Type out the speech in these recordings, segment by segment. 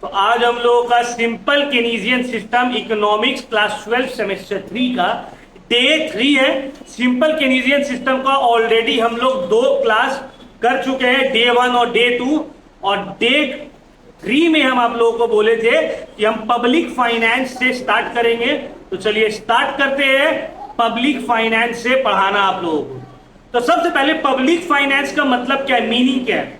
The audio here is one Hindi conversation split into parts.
तो आज हम लोगों का simple Keynesian system economics class 12 semester 3 का डे 3 है। सिंपल केनीजियन सिस्टम का ऑलरेडी हम लोग 2 क्लास कर चुके हैं, डे 1 और डे 2। और डे 3 में हम आप लोगों को बोले थे कि हम पब्लिक फाइनेंस से स्टार्ट करेंगे। तो चलिए स्टार्ट करते हैं पब्लिक फाइनेंस से पढ़ाना आप लोगों को। तो सबसे पहले पब्लिक फाइनेंस का मतलब क्या है, मीनिंग क्या है।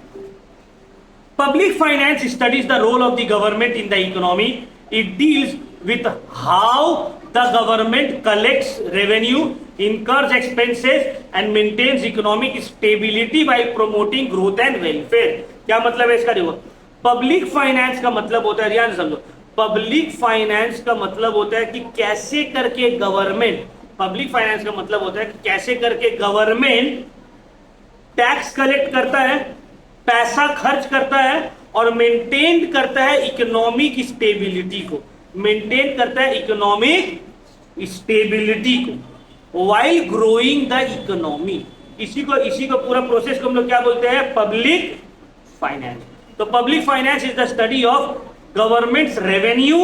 Public finance studies the role of the government in the economy. It deals with how the government collects revenue, incurs expenses and maintains economic stability while promoting growth and welfare. क्या मतलब है इसका, देखो पब्लिक फाइनेंस का मतलब होता है, ध्यान समझो, पब्लिक फाइनेंस का मतलब होता है कि कैसे करके गवर्नमेंट, पब्लिक फाइनेंस का मतलब होता है कि कैसे करके गवर्नमेंट टैक्स कलेक्ट करता है, पैसा खर्च करता है और मेंटेन करता है इकोनॉमिक स्टेबिलिटी को, मेंटेन करता है इकोनॉमिक स्टेबिलिटी को व्हाइल ग्रोइंग द इकोनॉमी। इसी को पूरा प्रोसेस को हम लोग क्या बोलते हैं, पब्लिक फाइनेंस। तो public finance is the study of governments revenue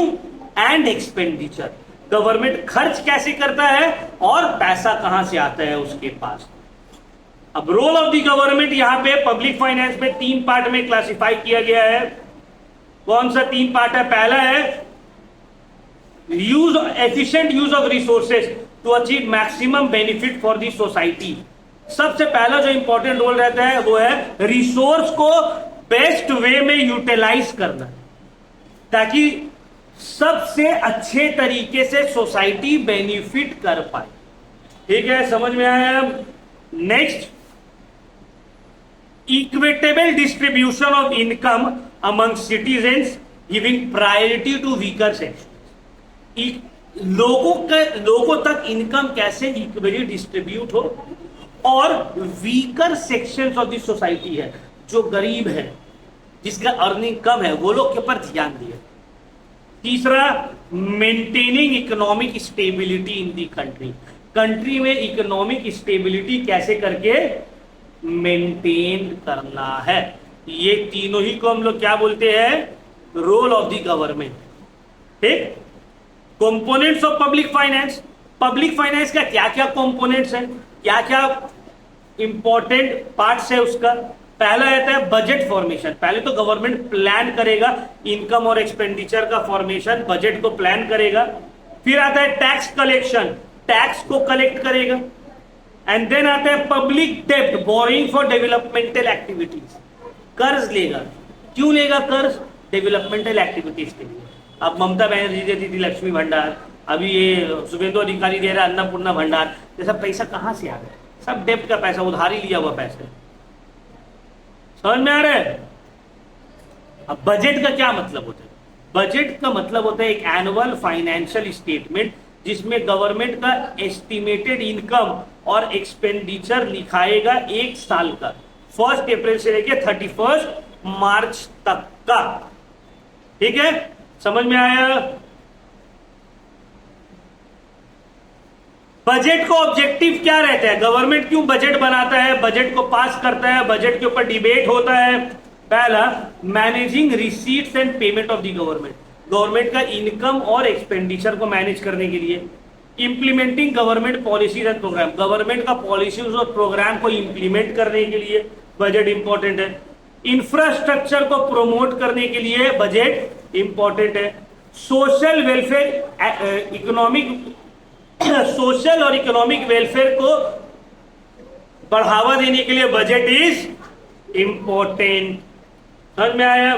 and expenditure. Government खर्च कैसे करता है और पैसा कहां से आता है उसके पास। अब रोल ऑफ द गवर्नमेंट यहां पे पब्लिक फाइनेंस में 3 पार्ट में क्लासिफाई किया गया है। कौन सा 3 पार्ट है, पहला है use efficient use of resources to achieve maximum benefit for the society. सबसे पहला जो इंपॉर्टेंट रोल रहता है वो है रिसोर्स को बेस्ट वे में यूटिलाइज करना, ताकि सबसे अच्छे तरीके से सोसाइटी बेनिफिट कर पाए। ठीक है, समझ में आया। Next, equitable distribution of income among citizens giving priority to weaker sections। लोगों तक इनकम कैसे इक्वली डिस्ट्रीब्यूट हो और weaker sections of the society है, जो गरीब है, जिसका अर्निंग कम है, वो लोग के ऊपर ध्यान दिए। तीसरा, maintaining economic stability in the country. Country में इकोनॉमिक स्टेबिलिटी कैसे करके मेंटेन करना है। ये तीनों ही को हम लोग क्या बोलते हैं, रोल ऑफ द गवर्नमेंट। ठीक, components of public finance. Public finance का क्या क्या कंपोनेंट्स हैं, क्या क्या इंपॉर्टेंट पार्ट्स है उसका। पहला रहता है बजट फॉर्मेशन। पहले तो गवर्नमेंट प्लान करेगा इनकम और एक्सपेंडिचर का फॉर्मेशन, बजट को प्लान करेगा। फिर आता है टैक्स कलेक्शन, टैक्स को कलेक्ट करेगा। एंड देन आता है पब्लिक डेब्ट, बोरिंग फॉर डेवलपमेंटल एक्टिविटीज। कर्ज लेगा, क्यों लेगा कर्ज, डेवलपमेंटल एक्टिविटीज के लिए। अब ममता बनर्जी देती थी लक्ष्मी भंडार, अभी ये शुभेंदु अधिकारी दे रहा है अन्नपूर्णा भंडार। ये सब पैसा कहां से आ गया, सब डेब्ट का पैसा, उधारी लिया हुआ पैसा। समझ में आ रहा है। अब बजट का क्या मतलब होता है, बजट का मतलब होता है एक एनुअल फाइनेंशियल स्टेटमेंट जिसमें गवर्नमेंट का एस्टिमेटेड इनकम और एक्सपेंडिचर लिखाएगा एक साल का, 1 अप्रैल से लेकर 31 मार्च तक का। ठीक है, समझ में आया। बजट का ऑब्जेक्टिव क्या रहता है, गवर्नमेंट क्यों बजट बनाता है, बजट को पास करता है, बजट के ऊपर डिबेट होता है। पहला, managing receipts and payment of the government. Government का इनकम और एक्सपेंडिचर को मैनेज करने के लिए। Implementing government policies and program, government का पॉलिसीज और प्रोग्राम को इंप्लीमेंट करने के लिए बजट इंपॉर्टेंट है। इंफ्रास्ट्रक्चर को प्रमोट करने के लिए बजट इंपॉर्टेंट है। सोशल वेलफेयर, सोशल और इकोनॉमिक वेलफेयर को बढ़ावा देने के लिए बजट इज इंपॉर्टेंट। समझ में आया।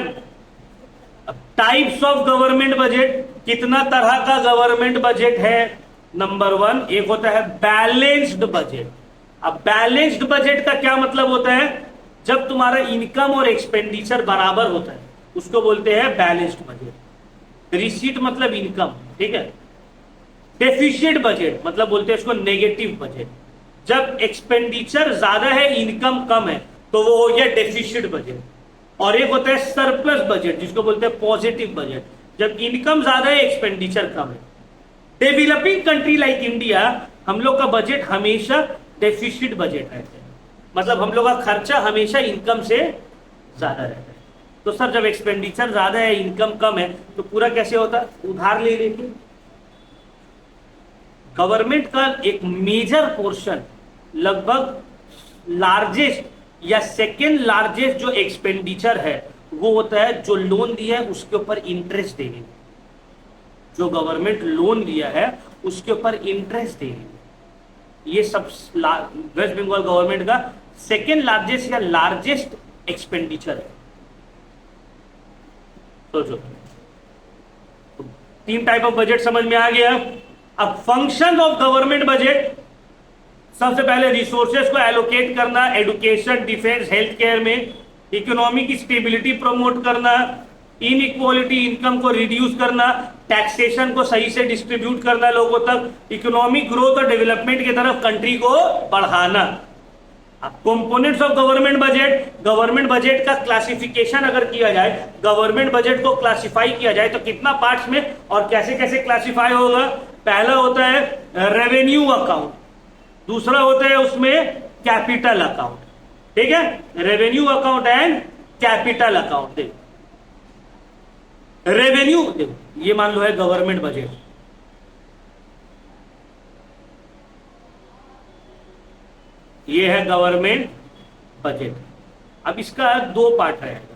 टाइप्स ऑफ गवर्नमेंट बजट, कितना तरह का गवर्नमेंट बजट है। नंबर 1, एक होता है बैलेंस्ड बजट। अब बैलेंस्ड बजट का क्या मतलब होता है, जब तुम्हारा इनकम और एक्सपेंडिचर बराबर होता है उसको बोलते हैं बैलेंस्ड बजट। रिसीट मतलब इनकम, ठीक है। डेफिशिएंट बजट मतलब बोलते हैं उसको नेगेटिव बजट। जब एक्सपेंडिचर ज्यादा है इनकम कम है तो वो हो गया डेफिशिएंट बजट। और एक होता है सरप्लस बजट जिसको बोलते हैं पॉजिटिव बजट, जब इनकम ज्यादा है एक्सपेंडिचर कम है। डेवलपिंग कंट्री लाइक इंडिया, हम लोग का बजट हमेशा डेफिशिएंट बजट रहता है, मतलब हम लोग का खर्चा हमेशा इनकम से ज्यादा रहता है। तो सर जब एक्सपेंडिचर ज्यादा है, इनकम कम है, तो पूरा कैसे होता है? उधार ले लेके। गवर्नमेंट का एक मेजर पोर्शन, लगभग लार्जेस्ट या सेकेंड लार्जेस्ट जो एक्सपेंडिचर है वो होता है जो लोन दिया है उसके ऊपर इंटरेस्ट देने। जो गवर्नमेंट लोन दिया है उसके ऊपर इंटरेस्ट देने, ये सब वेस्ट बंगाल गवर्नमेंट का सेकेंड लार्जेस्ट या लार्जेस्ट एक्सपेंडिचर है। सोचो, तीन टाइप ऑफ बजट समझ में आ गया। अब फंक्शन ऑफ गवर्नमेंट बजट, सबसे पहले रिसोर्सेज को एलोकेट करना, एजुकेशन, डिफेंस, हेल्थ केयर में, इकोनॉमी की स्टेबिलिटी प्रमोट करना, इनइक्वालिटी, इनकम को रिड्यूस करना, टैक्सेशन को सही से डिस्ट्रीब्यूट करना लोगों तक, इकोनॉमिक ग्रोथ और डेवलपमेंट की तरफ कंट्री को बढ़ाना। कंपोनेंट्स ऑफ गवर्नमेंट बजट का क्लासिफिकेशन अगर किया जाए, गवर्नमेंट बजट को क्लासिफाई किया जाए तो कितना पार्ट्स में और कैसे कैसे क्लासिफाई होगा? पहला होता है रेवेन्यू अकाउंट, दूसरा होता है उसमें कैपिटल अकाउंट, ठीक है, revenue account and capital account. देखो रेवेन्यू, देखो ये मान लो है गवर्नमेंट बजट, ये है गवर्नमेंट बजट। अब इसका दो पार्ट रहेगा,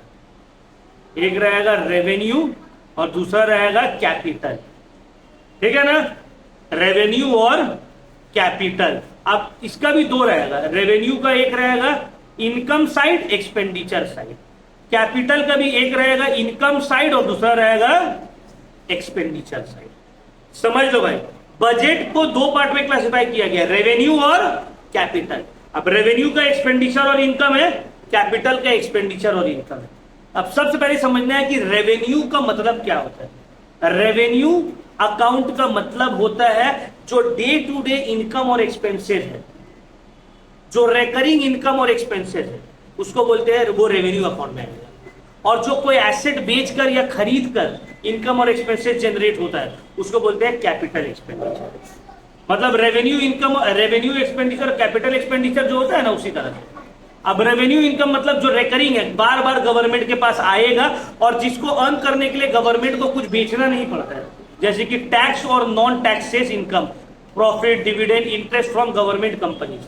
एक रहेगा रेवेन्यू और दूसरा रहेगा कैपिटल, ठीक है ना, रेवेन्यू और कैपिटल। अब इसका भी दो रहेगा, रेवेन्यू का एक रहेगा income side, expenditure side, capital का भी एक रहेगा इनकम साइड और दूसरा रहेगा एक्सपेंडिचर साइड। समझ लो भाई, बजट को दो पार्ट में क्लासिफाई किया गया, रेवेन्यू और कैपिटल। अब रेवेन्यू का एक्सपेंडिचर और इनकम है, कैपिटल का एक्सपेंडिचर और इनकम है। अब सबसे पहले समझना है कि रेवेन्यू का मतलब क्या होता है। रेवेन्यू अकाउंट का मतलब होता है जो डे टू डे इनकम और एक्सपेंसेस है, जो रेकरिंग इनकम और एक्सपेंसेस है, उसको बोलते हैं, वो रेवेन्यू अकाउंट में आएगा। और जो कोई एसेट बेचकर या खरीद कर इनकम और एक्सपेंसेस जनरेट होता है उसको बोलते हैं कैपिटल एक्सपेंडिचर। मतलब revenue income, revenue expenditure, capital expenditure जो होता है ना, उसी तरह से। अब रेवेन्यू इनकम मतलब जो रेकरिंग है, बार बार गवर्नमेंट के पास आएगा और जिसको अर्न करने के लिए गवर्नमेंट को कुछ बेचना नहीं पड़ता है, जैसे कि टैक्स और non taxes income, profit, dividend, interest from government companies.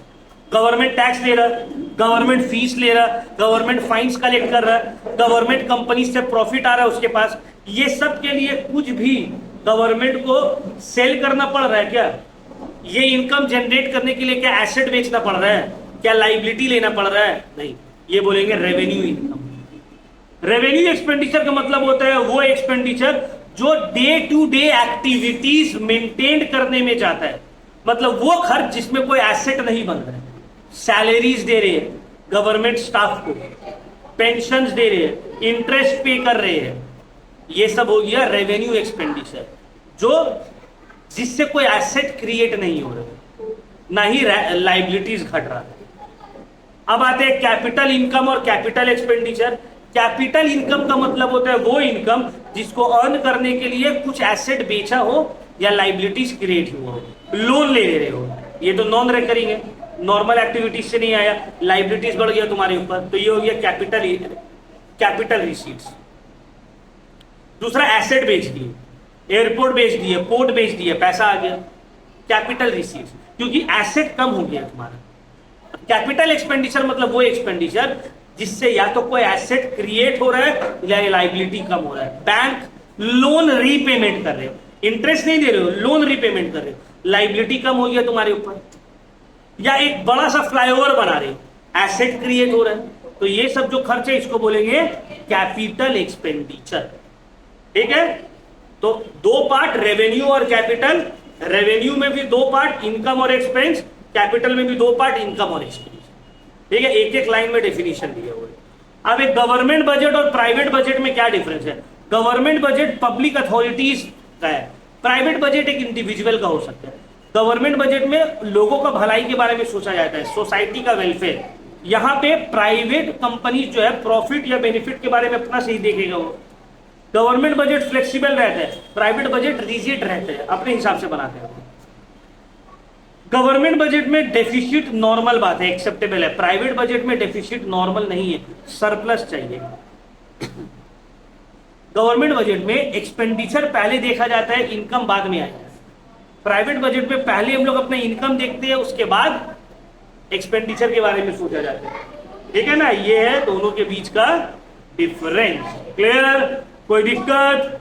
Government tax ले रहा है, गवर्नमेंट फीस ले रहा है, गवर्नमेंट फाइन्स कलेक्ट कर रहा है, गवर्नमेंट कंपनी से प्रॉफिट आ रहा है उसके पास। ये सब के लिए कुछ भी गवर्नमेंट को सेल करना पड़ रहा है क्या? ये इनकम जनरेट करने के लिए क्या एसेट बेचना पड़ रहा है? क्या लाइबिलिटी लेना पड़ रहा है? नहीं, ये बोलेंगे रेवेन्यू इनकम। रेवेन्यू एक्सपेंडिचर का मतलब होता है वो एक्सपेंडिचर जो day to day activities maintain करने में जाता है, मतलब वो खर्च जिसमें कोई एसेट नहीं बन रहा है। सैलरीज दे रहे हैं गवर्नमेंट स्टाफ को, पेंशन्स दे रहे हैं, इंटरेस्ट पे कर रहे हैं, ये सब हो गया रेवेन्यू एक्सपेंडिचर, जो जिससे कोई एसेट क्रिएट नहीं हो रहा, ना ही लाइबिलिटीज घट रहा है। अब आते हैं कैपिटल इनकम और कैपिटल एक्सपेंडिचर। कैपिटल इनकम का मतलब होता है वो इनकम जिसको अर्न करने के लिए कुछ एसेट बेचा हो या लाइबिलिटीज क्रिएट हुआ हो, लोन ले रहे हो, ये तो नॉन रेकरिंग है, नॉर्मल एक्टिविटीज से नहीं आया, लाइबिलिटीज बढ़ गया तुम्हारे ऊपर, तो ये हो गया कैपिटल रिसीट्स। दूसरा एसेट बेच दिए, एयरपोर्ट बेच दिए, पोर्ट बेच दिए, पैसा आ गया, कैपिटल रिसीट्स, क्योंकि एसेट कम हो गया तुम्हारा। कैपिटल एक्सपेंडिचर मतलब वो एक्सपेंडिचर जिससे या तो कोई एसेट क्रिएट हो रहा है या लाइबिलिटी कम हो रहा है। बैंक लोन रीपेमेंट कर रहे हो, इंटरेस्ट नहीं दे रहे हो, लोन रीपेमेंट कर रहे हो, लाइबिलिटी कम हो गया तुम्हारे ऊपर। या एक बड़ा सा फ्लाईओवर बना रहे हो, एसेट क्रिएट हो रहा है, तो ये सब जो खर्च है इसको बोलेंगे कैपिटल एक्सपेंडिचर, ठीक है। तो दो पार्ट रेवेन्यू और कैपिटल, रेवेन्यू में भी दो पार्ट इनकम और एक्सपेंस, कैपिटल में भी दो पार्ट इनकम और एक्सपेंस, ठीक है। एक एक लाइन में डेफिनेशन दिया हुआ है। अब एक गवर्नमेंट बजट और प्राइवेट बजट में क्या डिफरेंस है? गवर्नमेंट बजट पब्लिक अथॉरिटीज का है, प्राइवेट बजट एक इंडिविजुअल का हो सकता है। गवर्नमेंट बजट में लोगों का भलाई के बारे में सोचा जाता है, सोसाइटी का वेलफेयर। यहाँ पे प्राइवेट कंपनी जो है प्रॉफिट या बेनिफिट के बारे में अपना सही देखेगा वो। गवर्नमेंट बजट फ्लेक्सिबल रहता है, प्राइवेट बजट रिजिड रहते हैं, अपने हिसाब से बनाते हैं। गवर्नमेंट बजट में डेफिसिट नॉर्मल बात है, एक्सेप्टेबल है। प्राइवेट बजट में डेफिसिट नॉर्मल नहीं है, सरप्लस चाहिए। गवर्नमेंट बजट में एक्सपेंडिचर पहले देखा जाता है, इनकम बाद में आएगा। प्राइवेट बजट में पहले हम लोग अपना इनकम देखते हैं, उसके बाद एक्सपेंडिचर के बारे में सोचा जाता है। ठीक है ना, ये है दोनों के बीच का डिफरेंस। क्लियर? कोई दिक्कत?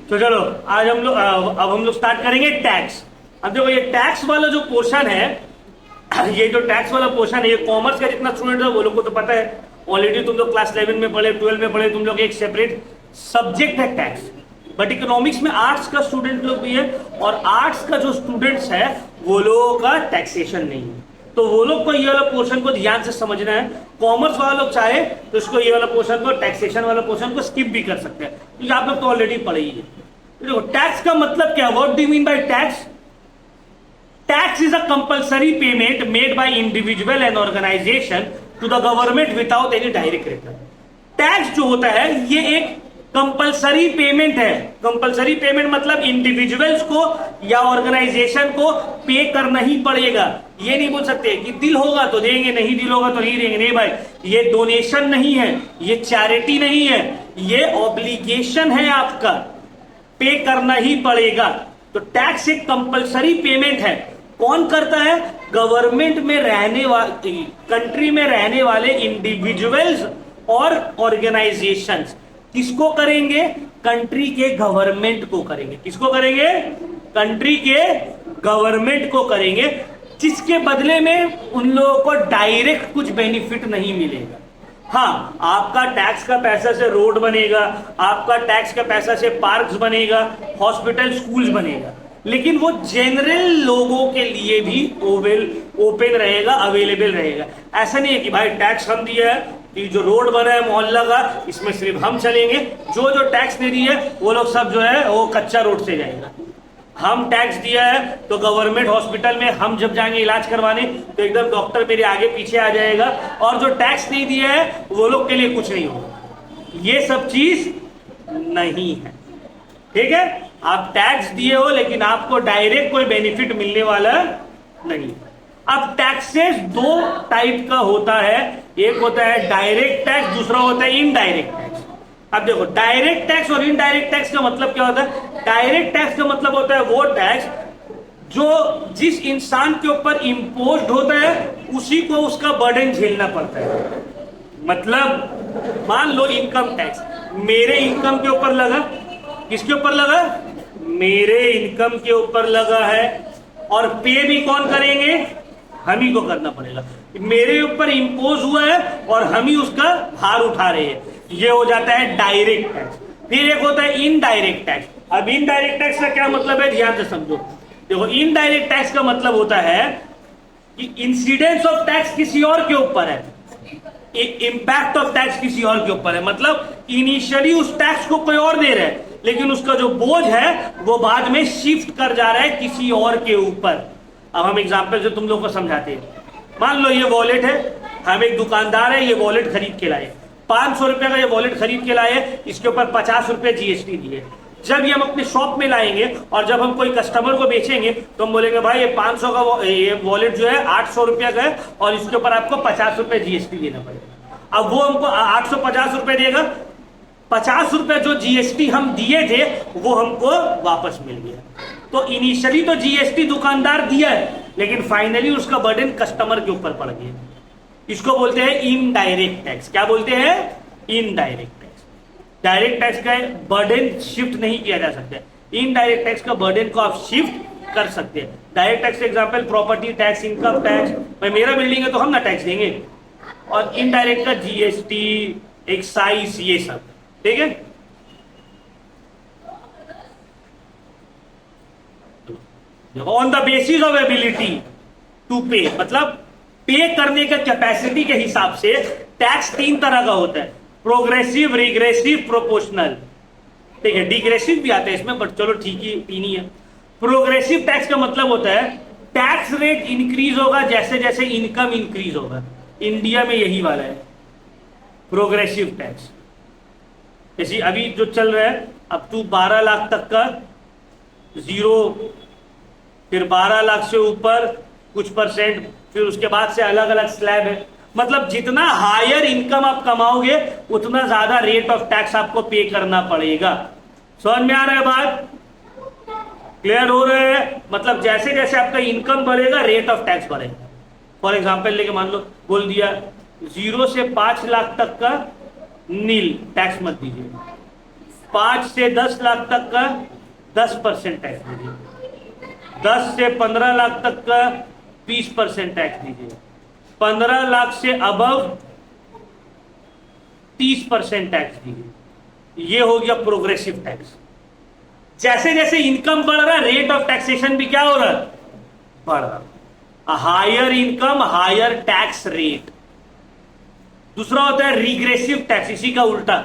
तो चलो आज हम लोग अब हम लोग स्टार्ट करेंगे टैक्स। अब देखो ये टैक्स वाला जो पोर्शन है, ये जो टैक्स वाला पोर्शन है, ये कॉमर्स का जितना स्टूडेंट है वो लोग को तो पता है ऑलरेडी, तुम लोग क्लास 11 में पढ़े, 12 में पढ़े, तुम लोग एक सेपरेट सब्जेक्ट है टैक्स। बट इकोनॉमिक्स में आर्ट्स का स्टूडेंट लोग भी है, और आर्ट्स का जो स्टूडेंट्स है वो लोगों का टैक्सेशन नहीं है, तो वो लोग को ये वाला पोर्शन को ध्यान से समझना है। कॉमर्स वाला लोग चाहे तो इसको ये वाला पोर्शन को, टैक्सेशन वाला पोर्शन को स्किप भी कर सकते हैं, क्योंकि आप लोग तो ऑलरेडी पढ़े ही है। देखो टैक्स का मतलब क्या, what do you mean by tax? Tax is a compulsory payment made by individual and organisation to the government without any direct return. Tax जो होता है ये एक कंपल्सरी पेमेंट है। कंपल्सरी पेमेंट मतलब इंडिविजुअल्स को या ऑर्गेनाइजेशन को पे करना ही पड़ेगा। ये नहीं बोल सकते कि दिल होगा तो देंगे, नहीं दिल होगा तो नहीं देंगे। नहीं भाई, ये डोनेशन नहीं है, ये चैरिटी नहीं है, ये ऑब्लिगेशन है, आपका पे करना ही पड़ेगा। तो टैक्स एक कंपल्सरी पेमेंट है। कौन करता है? गवर्नमेंट में रहने वाले, कंट्री में रहने वाले इंडिविजुअल्स और ऑर्गेनाइजेशंस। किसको करेंगे? कंट्री के गवर्नमेंट को करेंगे। किसको करेंगे? कंट्री के गवर्नमेंट को करेंगे, जिसके बदले में उन लोगों को डायरेक्ट कुछ बेनिफिट नहीं मिलेगा। हाँ, आपका टैक्स का पैसा से रोड बनेगा, आपका टैक्स का पैसा से पार्क्स बनेगा, हॉस्पिटल, स्कूल्स बनेगा, लेकिन वो जनरल लोगों के लिए भी ओपन रहेगा, अवेलेबल रहेगा। ऐसा नहीं है कि भाई टैक्स हम दिया है, कि जो रोड बना है मोहल्ला का, इसमें सिर्फ हम चलेंगे, जो जो टैक्स नहीं दिया है वो लोग सब जो है वो कच्चा रोड से जाएगा। हम टैक्स दिया है तो गवर्नमेंट हॉस्पिटल में हम जब जाएंगे इलाज करवाने तो एकदम डॉक्टर मेरे आगे पीछे आ जाएगा, और जो टैक्स नहीं दिया है वो लोग के लिए कुछ नहीं होगा। ये सब चीज नहीं है। ठीक है, आप टैक्स दिए हो लेकिन आपको डायरेक्ट कोई बेनिफिट मिलने वाला नहीं। अब टैक्सेस दो टाइप का होता है, एक होता है डायरेक्ट टैक्स, दूसरा होता है इनडायरेक्ट टैक्स। अब देखो डायरेक्ट टैक्स और इनडायरेक्ट टैक्स का मतलब क्या होता है? डायरेक्ट टैक्स का मतलब होता है वो टैक्स जो जिस इंसान के ऊपर इम्पोज्ड होता है उसी को उसका बर्डन झेलना पड़ता है। मतलब मान लो इनकम टैक्स मेरे इनकम के ऊपर लगा, किसके ऊपर लगा? मेरे इनकम के ऊपर लगा है, और पे भी कौन करेंगे? हम ही को करना पड़ेगा। मेरे ऊपर इंपोज हुआ है और हम ही उसका भार उठा रहे हैं, ये हो जाता है डायरेक्ट टैक्स। फिर एक होता है इनडायरेक्ट टैक्स। अब इनडायरेक्ट टैक्स का क्या मतलब है, ध्यान से समझो। देखो इनडायरेक्ट टैक्स का मतलब होता है कि इंसिडेंस ऑफ टैक्स किसी और के ऊपर है, इंपैक्ट ऑफ टैक्स किसी और के ऊपर है। मतलब इनिशियली उस टैक्स को कोई और दे रहा है, लेकिन उसका जो बोझ है वो बाद में शिफ्ट कर जा रहा है किसी और के ऊपर। अब हम एग्जांपल से तुम लोग को समझाते हैं। मान लो ये वॉलेट है, हम एक दुकानदार है, ये वॉलेट खरीद के लाए, 500 रुपए का ये वॉलेट खरीद के लाए, इसके ऊपर 50 रुपए जीएसटी दिए। जब ये हम अपने शॉप में लाएंगे और जब हम कोई कस्टमर को बेचेंगे तो हम बोलेंगे भाई ये 500 का ये वॉलेट जो है 800 रुपया का है और इसके ऊपर आपको 50 रुपए जीएसटी देना पड़ेगा। अब वो हमको 850 रुपए देगा, 50 रुपए जो जीएसटी हम दिए थे वो हमको वापस मिल गया। तो इनिशियली तो जीएसटी दुकानदार दिया है, लेकिन फाइनली उसका बर्डन कस्टमर के ऊपर पड़ गया। इसको बोलते हैं इनडायरेक्ट टैक्स। क्या बोलते हैं? Indirect tax. डायरेक्ट टैक्स का बर्डन शिफ्ट नहीं किया जा सकता, इनडायरेक्ट टैक्स का बर्डन को आप शिफ्ट कर सकते हैं। Direct tax example property tax, income tax. भाई मेरा बिल्डिंग है तो हम ना टैक्स देंगे, और इनडायरेक्ट का जीएसटी, एक्साइज, ये सब। ठीक है, on the basis of ability to pay, मतलब पे करने का कैपेसिटी के हिसाब से टैक्स 3 तरह का होता है, प्रोग्रेसिव, रिग्रेसिव, प्रोपोर्शनल। ठीक है, डिग्रेसिव भी आता है इसमें, बट चलो ठीक ही, 3 ही है। प्रोग्रेसिव टैक्स का मतलब होता है टैक्स रेट इंक्रीज होगा जैसे जैसे इनकम इंक्रीज होगा। इंडिया में यही वाला है प्रोग्रेसिव टैक्स। जैसे अभी जो चल रहा है अप टू 12 लाख तक का 0, फिर 12 लाख से ऊपर कुछ परसेंट, फिर उसके बाद से अलग अलग स्लैब है। मतलब जितना हायर इनकम आप कमाओगे उतना ज्यादा रेट ऑफ टैक्स आपको पे करना पड़ेगा। समझ में आ रहा है बात? क्लियर हो रहा है? मतलब जैसे जैसे आपका इनकम बढ़ेगा रेट ऑफ टैक्स बढ़ेगा। फॉर एग्जाम्पल लेके मान लो बोल दिया 0 से 5 लाख तक का नील टैक्स मत दीजिए, 5 से 10 लाख तक का 10% टैक्स दीजिए, 10 से 15 लाख तक का 20% टैक्स दीजिए, 15 लाख से अबव 30% टैक्स दीजिए। ये हो गया प्रोग्रेसिव टैक्स। जैसे जैसे इनकम बढ़ रहा है रेट ऑफ टैक्सेशन भी क्या हो रहा है? बढ़ रहा। Higher income higher tax rate. दूसरा होता है रिग्रेसिव टैक्स, इसी का उल्टा।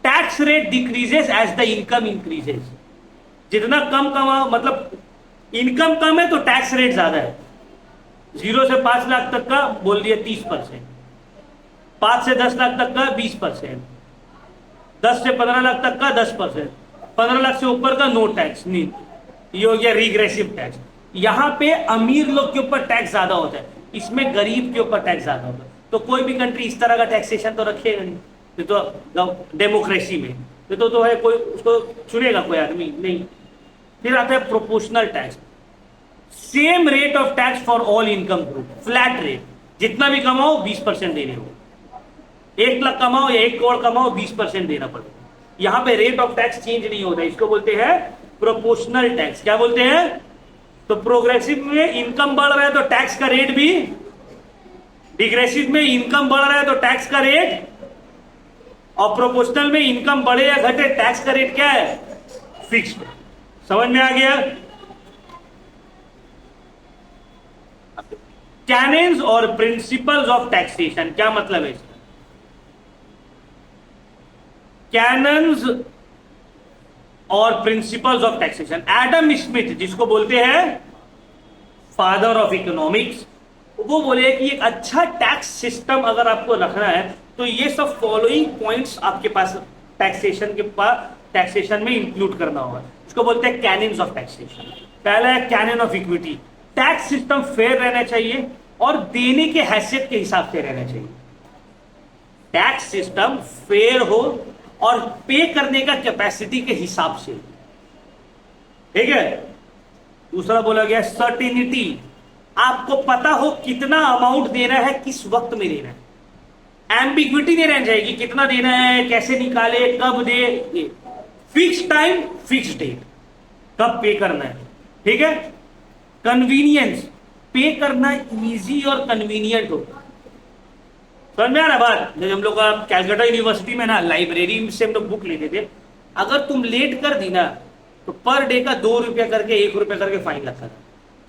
Tax rate decreases as the income increases. जितना कम कमाओ, मतलब इनकम कम है तो टैक्स रेट ज्यादा है। 0 से 5 लाख तक का बोल दिया 30%, 5 से 10 लाख तक का 20%, 10 से 15 लाख तक का 10%, 15 लाख से ऊपर का नो टैक्स नहीं। ये हो गया रिग्रेसिव टैक्स। यहां पे अमीर लोग के ऊपर टैक्स ज्यादा होता है, इसमें गरीब के ऊपर टैक्स ज्यादा होता है। तो कोई भी कंट्री इस तरह का टैक्सेशन तो रखेगा नहीं। ये तो डेमोक्रेसी में ये तो है, कोई उसको चुनेगा कोई आदमी नहीं। फिर आता है proportional tax. Same rate of tax for all income group, flat rate. जितना भी कमाओ 20% देने हो, 1 लाख कमाओ या 1 करोड़ कमाओ 20% देना पड़ेगा। यहां पे रेट ऑफ टैक्स चेंज नहीं होता, इसको बोलते हैं प्रोपोर्शनल टैक्स। क्या बोलते हैं? तो प्रोग्रेसिव में इनकम बढ़ रहा है तो टैक्स का रेट भी, डिग्रेसिव में इनकम बढ़ रहा है तो टैक्स का रेट, और प्रोपोर्शनल में इनकम बढ़े या घटे टैक्स का रेट क्या है? फिक्स्ड। समझ में आ गया? कैनन्स और प्रिंसिपल्स ऑफ टैक्सेशन, क्या मतलब है इसका? कैनन्स और principles of taxation. Adam Smith, जिसको बोलते हैं फादर ऑफ इकोनॉमिक्स, वो बोले कि एक अच्छा टैक्स सिस्टम अगर आपको रखना है तो ये सब फॉलोइंग पॉइंट्स आपके पास टैक्सेशन में इंक्लूड करना होगा। इसको बोलते हैं कैनन्स ऑफ टैक्सेशन। पहला है canon of equity. Tax system fair रहना चाहिए और देने के हैसियत के हिसाब से रहना चाहिए। टैक्स सिस्टम फेयर हो और पे करने का कैपेसिटी के हिसाब से, ठीक है। दूसरा बोला गया सर्टेनिटी, आपको पता हो कितना अमाउंट देना है, किस वक्त में देना है। एम्बिग्विटी नहीं रहनी चाहिए, कितना देना है, कैसे निकाले, कब दे। फिक्स टाइम फिक्स डेट, कब पे करना है, ठीक है। कन्वीनियंस, पे करना इजी और कन्वीनियंट हो। समझ में आ रहा बात? जब हम लोग कैलकाटा यूनिवर्सिटी में ना लाइब्रेरी से हम लोग बुक लेते थे, अगर तुम लेट कर दी ना तो पर डे का 2 रुपया करके 1 रुपया करके फाइन लगता था।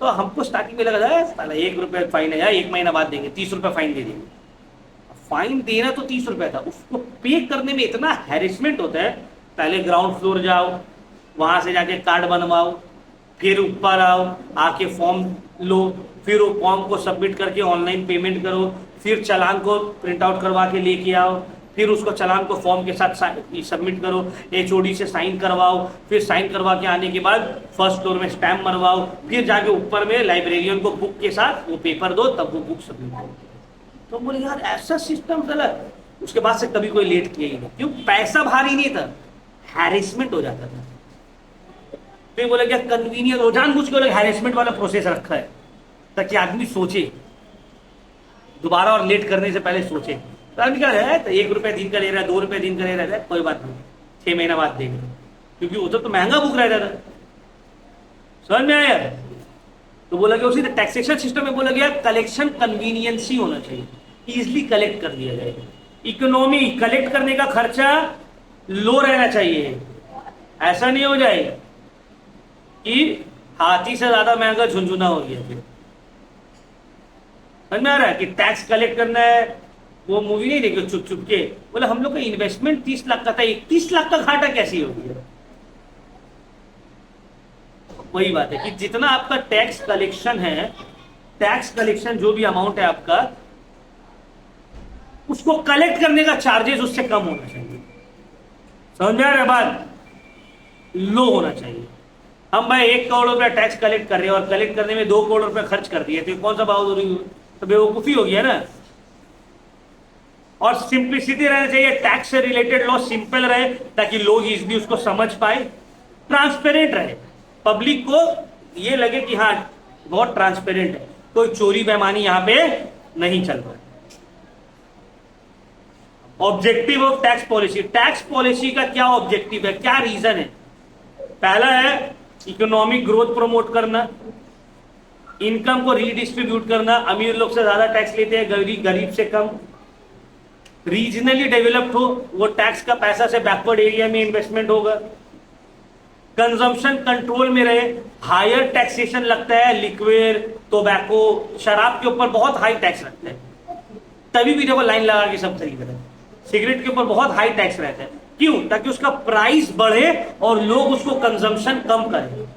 तो हमको स्टार्टिंग में लगा था साला 1 रुपया फाइन है यार, 1 महीना बाद देंगे, 30 रुपया फाइन दे देंगे। फाइन देना तो 30 रुपया था, उसको पे करने में इतना हैरेसमेंट होता है। पहले ग्राउंड फ्लोर जाओ, वहां से जाके कार्ड बनवाओ, फिर ऊपर आओ, आके फॉर्म लो, फिर वो फॉर्म को सबमिट करके ऑनलाइन पेमेंट करो, फिर चालान को प्रिंट आउट करवा के लेके आओ, फिर उसको चालान को फॉर्म के साथ सबमिट करो, एचओडी से साइन करवाओ, फिर साइन करवा के आने के बाद फर्स्ट फ्लोर में स्टैम्प मरवाओ, फिर जाके ऊपर में लाइब्रेरियन को बुक के साथ वो पेपर दो, तब वो बुक सबमिट करो। तो बोले यार ऐसा सिस्टम गलत। उसके बाद से कभी कोई लेट किया ही नहीं, क्यों? पैसा भारी नहीं था, हैरेसमेंट हो जाता था। तो बोला क्या कन्वीनियंस हो, जानबूझ के हैरेसमेंट वाला प्रोसेस रखा है ताकि आदमी सोचे, दोबारा और लेट करने से पहले सोचे। तो आदमी क्या है, तो 1 रुपया दिन का ले रहा है, 2 रुपया दिन का ले रहा है, कोई बात नहीं, 6 महीना बाद देंगे, क्योंकि वो तो महंगा बुक रहता था। समझ में आया? तो बोला गया उसी टैक्सेशन सिस्टम में बोला गया कलेक्शन कन्वीनियंस ही होना चाहिए, इजिली कलेक्ट कर दिया जाएगा। इकोनॉमी, कलेक्ट करने का खर्चा लो रहना चाहिए। ऐसा नहीं हो जाए कि हाथी से ज्यादा महंगा झुंझुना हो गया। फिर समझ में आ रहा है कि टैक्स कलेक्ट करना है। वो मूवी नहीं देखी चुप चुप के, बोले हम लोग का इन्वेस्टमेंट 30 लाख का था, 31 लाख का घाटा कैसी हो गया। वही बात है कि जितना आपका टैक्स कलेक्शन है, टैक्स कलेक्शन जो भी अमाउंट है आपका, उसको कलेक्ट करने का चार्जेस उससे कम होना चाहिए। समझ में आ रहा है बात? लो होना चाहिए। हम भाई 1 करोड़ रुपया टैक्स कलेक्ट कर रहे हैं और कलेक्ट करने में 2 करोड़ रुपया खर्च कर दिए, तो कौन सा बहादुरी हुई? तो बेवकूफी हो गया ना। और सिंप्लिसिटी रहना चाहिए, टैक्स से रिलेटेड लॉ सिंपल रहे ताकि लोग इजीली उसको समझ पाए, ट्रांसपेरेंट रहे, पब्लिक को ये लगे कि हाँ बहुत ट्रांसपेरेंट है, कोई चोरी बेईमानी यहां पे नहीं चल रहा है। Objective of tax policy, tax policy का क्या ऑब्जेक्टिव है, क्या रीजन है? पहला है इकोनॉमिक ग्रोथ प्रमोट करना, इनकम को रीडिस्ट्रीब्यूट करना, अमीर लोग से ज्यादा टैक्स लेते हैं, गरीब से कम, रीजनली डेवलप्ड हो, वो टैक्स का पैसा से बैकवर्ड एरिया में इन्वेस्टमेंट होगा, कंजम्पशन कंट्रोल में रहे, हायर टैक्सेशन लगता है लिक्विड, टोबैको, शराब के ऊपर बहुत हाई टैक्स लगता है, तभी भी देखो लाइन लगा के सब खरीद रहे हैं। सिगरेट के ऊपर बहुत हाई टैक्स रहता है, क्यों? ताकि उसका प्राइस बढ़े और लोग उसको कंजम्पशन कम करें।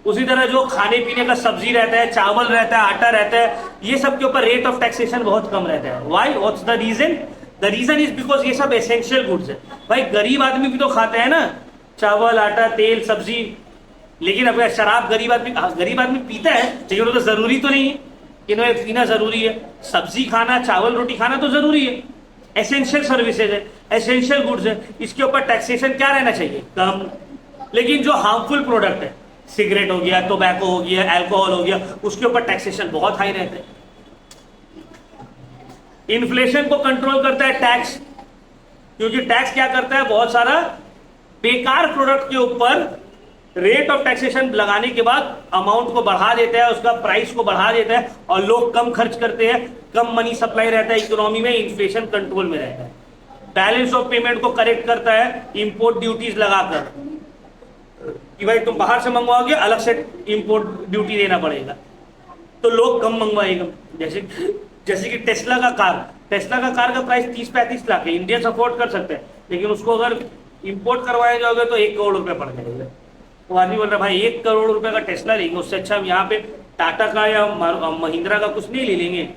उसी तरह जो खाने पीने का सब्जी रहता है, चावल रहता है, आटा रहता है, ये सब के ऊपर रेट ऑफ टैक्सेशन बहुत कम रहता है। Why? What's the reason? The reason is because ये सब एसेंशियल गुड्स है। भाई गरीब आदमी भी तो खाता है ना, चावल, आटा, तेल, सब्जी, लेकिन अगर शराब गरीब आदमी पीता है, लेकिन वो तो जरूरी तो नहीं है कि इन्हें पीना जरूरी है। सब्जी खाना, चावल रोटी खाना तो जरूरी है, एसेंशियल सर्विसेज है, एसेंशियल गुड्स है, इसके ऊपर टैक्सेशन क्या रहना चाहिए? कम। लेकिन जो हार्मफुल प्रोडक्ट है, सिगरेट हो गया, टोबैको हो गया, अल्कोहल हो गया, उसके ऊपर टैक्सेशन बहुत हाई रहता है। इन्फ्लेशन को कंट्रोल करता है टैक्स, क्योंकि टैक्स क्या करता है, बहुत सारा बेकार प्रोडक्ट के ऊपर रेट ऑफ टैक्सेशन लगाने के बाद अमाउंट को बढ़ा देता है, उसका प्राइस को बढ़ा देता है और लोग कम खर्च करते हैं, कम मनी सप्लाई रहता है इकोनॉमी में, इन्फ्लेशन कंट्रोल में रहता है। बैलेंस ऑफ पेमेंट को करेक्ट करता है इंपोर्ट ड्यूटीज लगाकर, कि भाई तुम बाहर से मंगवाओगे अलग से इंपोर्ट ड्यूटी देना पड़ेगा, तो लोग कम मंगवाएगा। जैसे कि टेस्ला का कार का प्राइस 30-35 लाख है, इंडियंस अफोर्ड कर सकते हैं, लेकिन उसको अगर इंपोर्ट करवाए जाओगे तो 1 करोड़ रुपए पड़ जाएगा। तो आदमी बोल रहा है भाई 1 करोड़ रुपए का टेस्ला लेंगे, उससे अच्छा हम यहाँ पे टाटा का या महिंद्रा का कुछ नहीं ले लेंगे।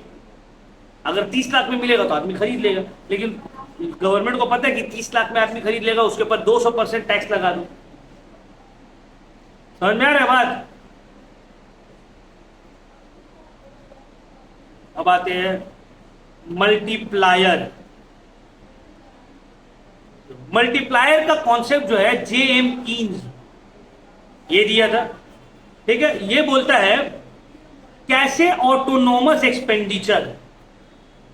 अगर 30 लाख में मिलेगा तो आदमी खरीद लेगा, लेकिन गवर्नमेंट को पता है कि 30 लाख में आदमी खरीद लेगा, उसके ऊपर 200% टैक्स लगा दो। समझ में आ रहा है बात? अब आते हैं मल्टीप्लायर। मल्टीप्लायर का कॉन्सेप्ट जो है J.M. कीन्स ये दिया था, ठीक है। ये बोलता है कैसे ऑटोनोमस एक्सपेंडिचर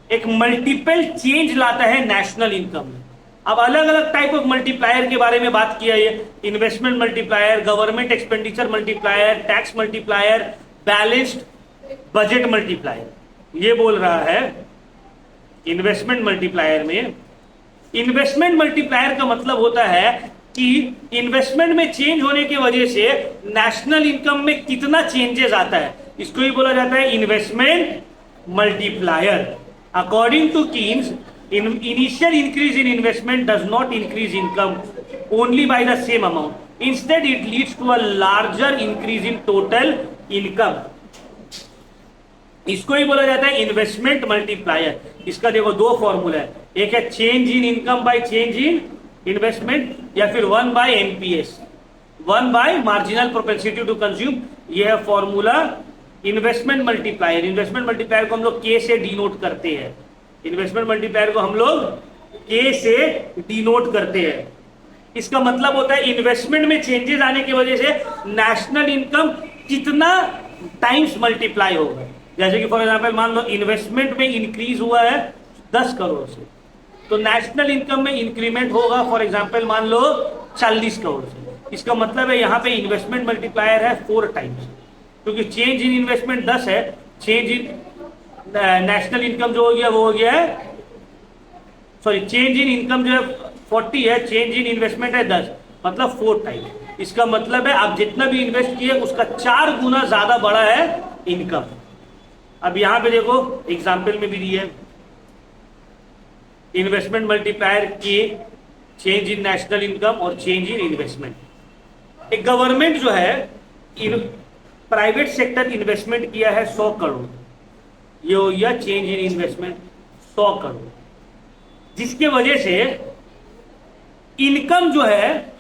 एक मल्टीपल चेंज लाता है नेशनल इनकम में। अब अलग अलग टाइप ऑफ मल्टीप्लायर के बारे में बात किया, ये investment multiplier, government expenditure multiplier, tax multiplier, balanced budget multiplier. ये बोल रहा है इन्वेस्टमेंट मल्टीप्लायर में, इन्वेस्टमेंट मल्टीप्लायर का मतलब होता है कि इन्वेस्टमेंट में चेंज होने की वजह से नेशनल इनकम में कितना चेंजेस आता है, इसको ही बोला जाता है investment multiplier. According to Keynes, initial increase in investment does not increase income only by the same amount. Instead, it leads to a larger increase in total income. इसको ही बोला जाता है इन्वेस्टमेंट मल्टीप्लायर। इसका देखो दो फॉर्मूला है, एक है change in income by change in investment, या फिर 1 by MPS, 1 by marginal propensity to consume. यह है formula investment multiplier. Investment multiplier को हम लोग के से डिनोट करते हैं, इन्वेस्टमेंट मल्टीप्लायर को हम लोग के से डिनोट करते हैं। इसका मतलब होता है इन्वेस्टमेंट में चेंजेस आने की वजह से नेशनल इनकम कितना टाइम्स मल्टीप्लाई होगा। जैसे कि फॉर एग्जांपल मान लो इन्वेस्टमेंट में इंक्रीज हुआ है 10 करोड़ से, तो नेशनल इनकम में इंक्रीमेंट होगा फॉर एग्जांपल मान लो 40 करोड़ से। इसका मतलब है यहाँ पे इन्वेस्टमेंट मल्टीप्लायर है 4 टाइम्स, क्योंकि चेंज इन इन्वेस्टमेंट 10 है, चेंज इन नेशनल इनकम जो हो गया वो हो गया है, सॉरी चेंज इन इनकम जो है 40 है, चेंज इन इन्वेस्टमेंट है 10, मतलब 4 टाइम। इसका मतलब है आप जितना भी इन्वेस्ट किए उसका 4 गुना ज्यादा बड़ा है इनकम। अब यहां पे देखो एग्जाम्पल में भी दिया है इन्वेस्टमेंट मल्टीप्लायर के चेंज इन नेशनल इनकम और चेंज इन इन्वेस्टमेंट। एक गवर्नमेंट जो है प्राइवेट सेक्टर इन्वेस्टमेंट किया है 100 करोड़, ये हो गया चेंज इन इन्वेस्टमेंट 100 करोड़, जिसके वजह से इनकम जो है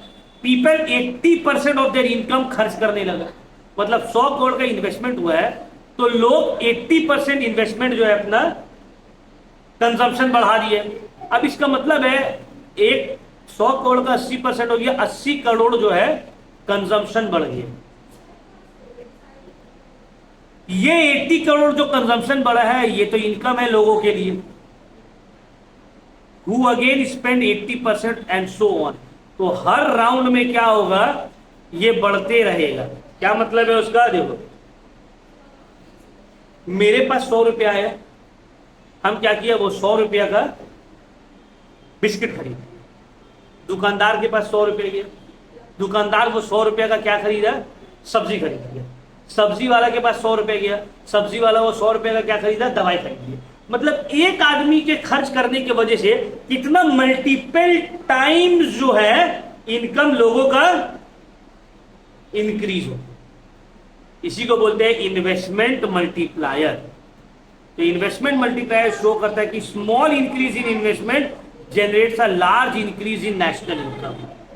पीपल 80% ऑफ देयर इनकम खर्च करने लगा। मतलब 100 करोड़ का इन्वेस्टमेंट हुआ है तो लोग 80% इन्वेस्टमेंट जो है अपना कंजम्पशन बढ़ा दिए। अब इसका मतलब है एक 100 करोड़ का 80% हो गया, 80 करोड़ जो है कंजम्पशन बढ़ गया। ये 80 करोड़ जो कंजम्पशन बढ़ा है ये तो इनकम है लोगों के लिए, who again spend 80% and so on. तो हर राउंड में क्या होगा, ये बढ़ते रहेगा। क्या मतलब है उसका, देखो मेरे पास 100 रुपया है, हम क्या किया, वो 100 रुपया का बिस्किट खरीद। दुकानदार के पास 100 रुपया गया, दुकानदार वो 100 रुपया का क्या खरीदा, सब्जी खरीद लिया। सब्जी वाला के पास 100 रुपया गया, सब्जी वाला वो 100 रुपया का क्या खरीदा, दवाई खरीद लिया। मतलब एक आदमी के खर्च करने की वजह से कितना मल्टीपल टाइम्स जो है इनकम लोगों का इंक्रीज हो। इसी को बोलते हैं इन्वेस्टमेंट मल्टीप्लायर। तो इन्वेस्टमेंट मल्टीप्लायर शो करता है कि small increase in investment generates a large increase in national income.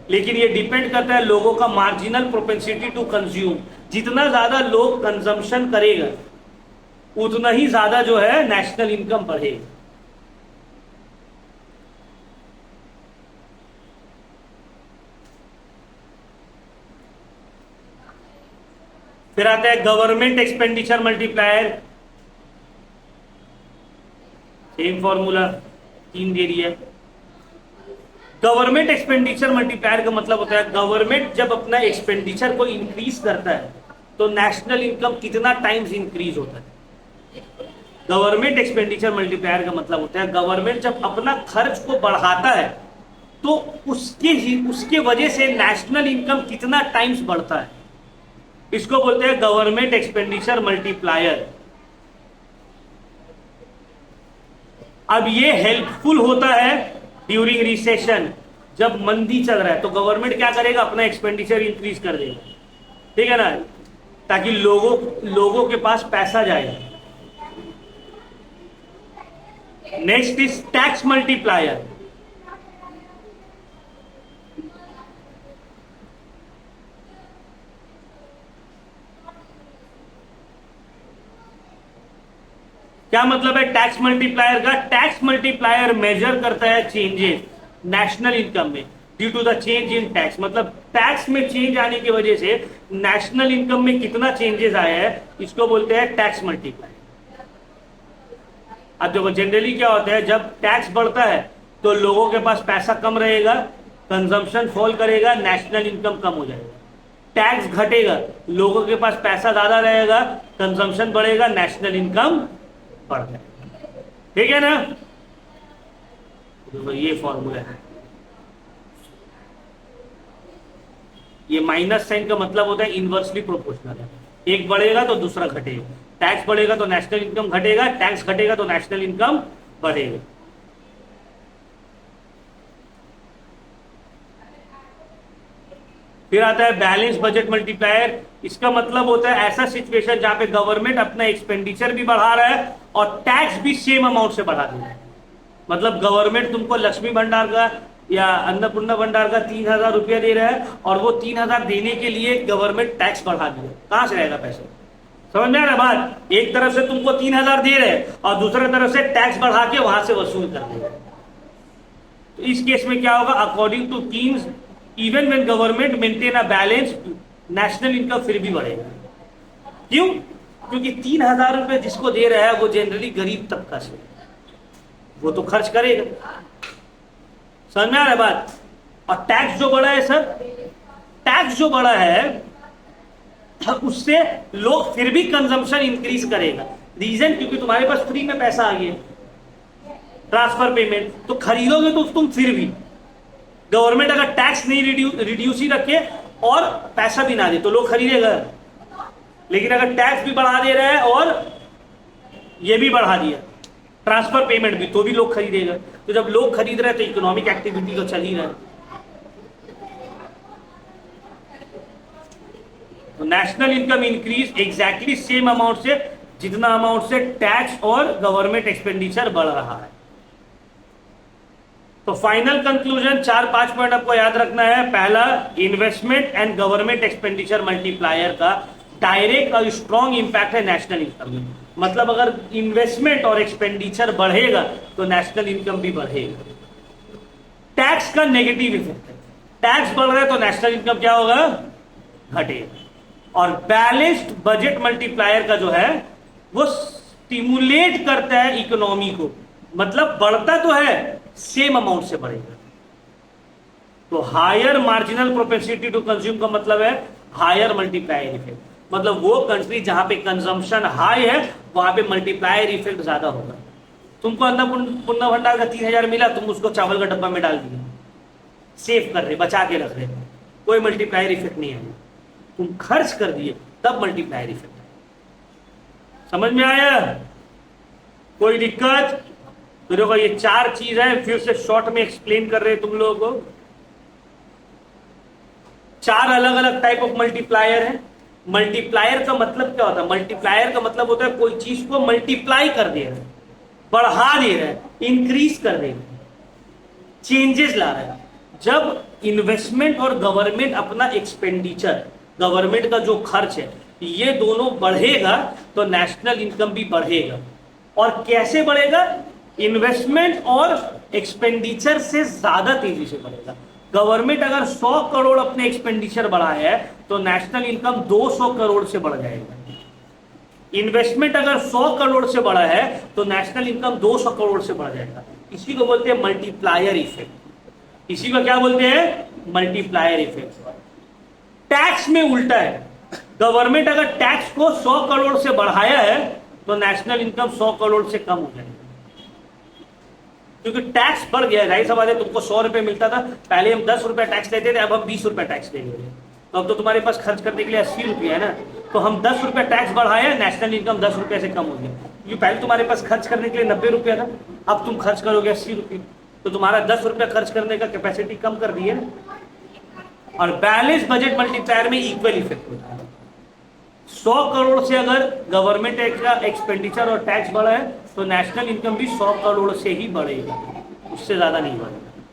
लेकिन ये डिपेंड करता है लोगों का मार्जिनल प्रोपेंसिटी टू कंज्यूम। जितना ज्यादा लोग कंजम्पशन करेगा उतना ही ज्यादा जो है नेशनल इनकम बढ़ेगा। फिर आता है government expenditure multiplier. Same formula 3 दे दिया। गवर्नमेंट एक्सपेंडिचर मल्टीप्लायर का मतलब होता है गवर्नमेंट जब अपना एक्सपेंडिचर को इंक्रीज करता है तो नेशनल इनकम कितना टाइम्स इंक्रीज होता है। गवर्नमेंट एक्सपेंडिचर मल्टीप्लायर का मतलब होता है गवर्नमेंट जब अपना खर्च को बढ़ाता है तो उसके वजह से नेशनल इनकम कितना टाइम्स बढ़ता है। इसको बोलते हैं गवर्नमेंट एक्सपेंडिचर मल्टीप्लायर। अब ये हेल्पफुल होता है ड्यूरिंग रिसेशन, जब मंदी चल रहा है तो गवर्नमेंट क्या करेगा, अपना एक्सपेंडिचर इंक्रीज कर देगा, ठीक है ना, ताकि लोगों के पास पैसा जाए। Next is tax multiplier. क्या मतलब है टैक्स मल्टीप्लायर का, टैक्स मल्टीप्लायर मेजर करता है चेंजेस नेशनल इनकम में due to the change in tax. मतलब टैक्स में चेंज आने की वजह से नेशनल इनकम में कितना चेंजेस आया है, इसको बोलते हैं टैक्स मल्टीप्लायर। अब देखो जनरली क्या होता है, जब टैक्स बढ़ता है तो लोगों के पास पैसा कम रहेगा, कंजम्पशन फॉल करेगा, नेशनल इनकम कम हो जाएगा। टैक्स घटेगा, लोगों के पास पैसा ज्यादा रहेगा, कंजम्पशन बढ़ेगा, नेशनल इनकम बढ़ जाएगा। ठीक है ना, तो ये फॉर्मूला है। ये माइनस साइन का मतलब होता है इनवर्सली प्रोपोर्शनल है, एक बढ़ेगा तो दूसरा घटेगा। टैक्स बढ़ेगा तो नेशनल इनकम घटेगा, टैक्स घटेगा तो नेशनल इनकम बढ़ेगा। फिर आता है बैलेंस बजट मल्टीप्लायर। इसका मतलब होता है ऐसा सिचुएशन जहां पे गवर्नमेंट अपना एक्सपेंडिचर भी बढ़ा रहा है और टैक्स भी सेम अमाउंट से बढ़ा दे रहा है। मतलब गवर्नमेंट तुमको लक्ष्मी भंडार का या अन्नपूर्णा भंडार का 3,000 रुपया दे रहा है और वो 3,000 देने के लिए गवर्नमेंट टैक्स बढ़ा दिया, कहां से रहेगा पैसा। समझ में आ रहा बात, एक तरफ से तुमको 3,000 दे रहे हैं और दूसरी तरफ से टैक्स बढ़ा के वहां से वसूल कर देगा। तो इस केस में क्या होगा, according to Keynes even when government maintain a balance national income फिर भी बढ़ेगा। क्यों, क्योंकि 3,000 रुपए जिसको दे रहा है वो जनरली गरीब तबका से, वो तो खर्च करेगा। समझ में आ रहा है बात। और टैक्स जो बढ़ा है सर, टैक्स जो बढ़ा है उससे लोग फिर भी कंजम्पशन इंक्रीज करेगा। रीजन, क्योंकि तुम्हारे पास फ्री में पैसा आ गया, ट्रांसफर पेमेंट, तो खरीदोगे तो तुम फिर भी। गवर्नमेंट अगर टैक्स नहीं रिड्यूस ही रखे और पैसा भी ना दे तो लोग खरीदेगा, लेकिन अगर टैक्स भी बढ़ा दे रहा है और ये भी बढ़ा दिया ट्रांसफर पेमेंट भी, तो भी लोग खरीदेगा। तो जब लोग खरीद रहे हैं तो इकोनॉमिक एक्टिविटी तो चल ही रहा है। तो national income increase exactly same amount से जितना अमाउंट से टैक्स और गवर्नमेंट एक्सपेंडिचर बढ़ रहा है। तो फाइनल कंक्लूजन 4-5 पॉइंट आपको याद रखना है। पहला, investment and government expenditure multiplier का डायरेक्ट और स्ट्रॉन्ग इंपैक्ट है नेशनल इनकम में। मतलब अगर इन्वेस्टमेंट और एक्सपेंडिचर बढ़ेगा तो नेशनल इनकम भी बढ़ेगा। टैक्स का नेगेटिव इफेक्ट है, टैक्स बढ़ रहा है तो नेशनल इनकम क्या होगा, घटेगा। और बैलेंस्ड बजट मल्टीप्लायर का जो है वो स्टिमुलेट करता है इकोनॉमी को, मतलब बढ़ता तो है सेम अमाउंट से बढ़ेगा। तो higher marginal propensity to consume का मतलब है हायर मल्टीप्लायर इफेक्ट, मतलब वो कंट्री जहां पे कंजम्पशन हाई है वहां पे मल्टीप्लायर इफेक्ट ज्यादा होगा। तुमको अन्नपूर्णा भंडार का 3,000 मिला, तुम उसको चावल का डब्बा में डाल दिए, सेव कर रहे, बचा के रख रहे, कोई मल्टीप्लायर इफेक्ट नहीं आया। तुम खर्च कर दिए तब मल्टीप्लायर इफेक्ट है। समझ में आया? कोई दिक्कत? तो देखो ये 4 चीज है, फिर से शॉर्ट में एक्सप्लेन कर रहे हैं तुम लोगों को। 4 अलग अलग टाइप ऑफ मल्टीप्लायर है। मल्टीप्लायर का मतलब क्या होता है? मल्टीप्लायर का मतलब होता है कोई चीज को मल्टीप्लाई कर दे रहा है, बढ़ा दे रहा है, इंक्रीज कर दे रहा है, चेंजेस ला रहा है। जब इन्वेस्टमेंट और गवर्नमेंट अपना एक्सपेंडिचर, गवर्नमेंट का जो खर्च है, ये दोनों बढ़ेगा तो नेशनल इनकम भी बढ़ेगा। और कैसे बढ़ेगा? इन्वेस्टमेंट और एक्सपेंडिचर से ज्यादा तेजी से बढ़ेगा। गवर्नमेंट अगर 100 करोड़ अपने एक्सपेंडिचर बढ़ाया है तो नेशनल इनकम 200 करोड़ से बढ़ जाएगा। इन्वेस्टमेंट अगर 100 करोड़ से बढ़ा है तो नेशनल इनकम 200 करोड़ से बढ़ जाएगा। इसी को बोलते हैं मल्टीप्लायर इफेक्ट। इसी को क्या बोलते हैं? Multiplier effect. टैक्स में उल्टा है, गवर्नमेंट अगर टैक्स को 100 करोड़ से बढ़ाया है तो नेशनल इनकम 100 करोड़ से कम हो जाएगा, क्योंकि टैक्स बढ़ गया है। जाहिर सी बात है, तुमको 100 रुपए मिलता था, पहले हम 10 रुपए टैक्स लेते थे, अब हम 20 रुपए टैक्स लेंगे। तो अब तो तुम्हारे पास खर्च करने के लिए 80 रुपये है ना, तो हम 10 रुपए टैक्स बढ़ाए, नेशनल इनकम 10 रुपए से कम हो गया। क्योंकि पहले तुम्हारे पास खर्च करने के लिए 90 रुपया था, अब तुम खर्च करोगे 80 रुपये, तो तुम्हारा 10 रुपया खर्च करने का कैपेसिटी कम कर दी है ना। और बैलेंस बजट मल्टीप्लायर में इक्वल इफेक्ट होता है। 100 करोड़ से अगर गवर्नमेंट का एक्सपेंडिचर और टैक्स बढ़ा है तो नेशनल इनकम भी 100 करोड़ से ही बढ़ेगा, उससे ज्यादा नहीं बढ़ेगा।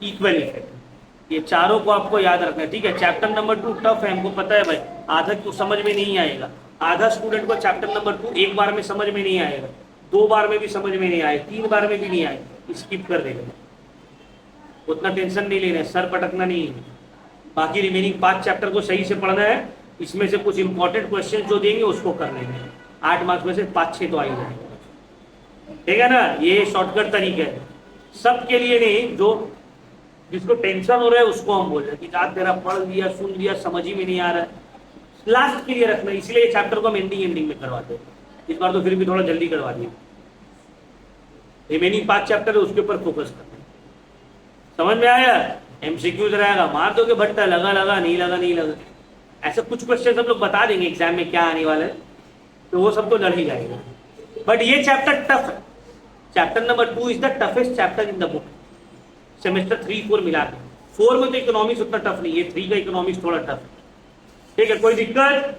Equal effect. ये चारों को आपको याद रखना है, ठीक है। चैप्टर नंबर 2 टफ है, हमको पता है भाई, आधा को समझ में नहीं आएगा। आधा स्टूडेंट को चैप्टर नंबर 2 एक बार में समझ में नहीं आएगा, 2 बार में भी समझ में नहीं आएगा, 3 बार में भी नहीं आएगा, स्किप कर देगा। उतना टेंशन नहीं लेना है, सर पटकना नहीं है। बाकी रिमेनिंग 5 चैप्टर को सही से पढ़ना है। इसमें से कुछ इंपॉर्टेंट क्वेश्चन जो देंगे उसको कर लेंगे। 8 मार्क्स में से 5-6 तो आ ही जाएंगे, ठीक है ना। ये शॉर्टकट तरीका है, सबके लिए नहीं। जो जिसको टेंशन हो रहा है उसको हम बोल रहे हैं कि आज तेरा पढ़ लिया, सुन लिया, समझ ही में नहीं आ रहा है, लास्ट के लिए रखना। इसलिए ये चैप्टर को हम एंडिंग में करवाते हैं। इस बार तो फिर भी थोड़ा जल्दी करवा दिया। रिमेनिंग 5 चैप्टर है, उसके ऊपर फोकस करना। समझ में आया? एमसीक्यूज रहेगा, मार दोगे भट्टा, लगा लगा, नहीं लगा नहीं लगा, ऐसे कुछ क्वेश्चन हम लोग बता देंगे एग्जाम में क्या आने वाला है, तो वो सब तो लड़ ही जाएगा। बट ये चैप्टर टफ है। Chapter number 2 is the toughest chapter in the book, semester 3-4 मिला के। 4 में तो इकोनॉमिक्स उतना टफ नहीं है, 3 का इकोनॉमिक्स थोड़ा टफ है, ठीक है। कोई दिक्कत?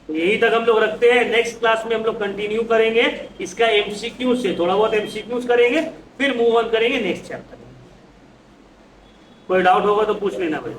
तो यही तक हम लोग रखते हैं। नेक्स्ट क्लास में हम लोग कंटिन्यू करेंगे इसका एमसीक्यू से, थोड़ा बहुत एमसीक्यूज करेंगे, फिर मूव ऑन करेंगे नेक्स्ट चैप्टर। कोई डाउट होगा तो पूछ लेना भाई।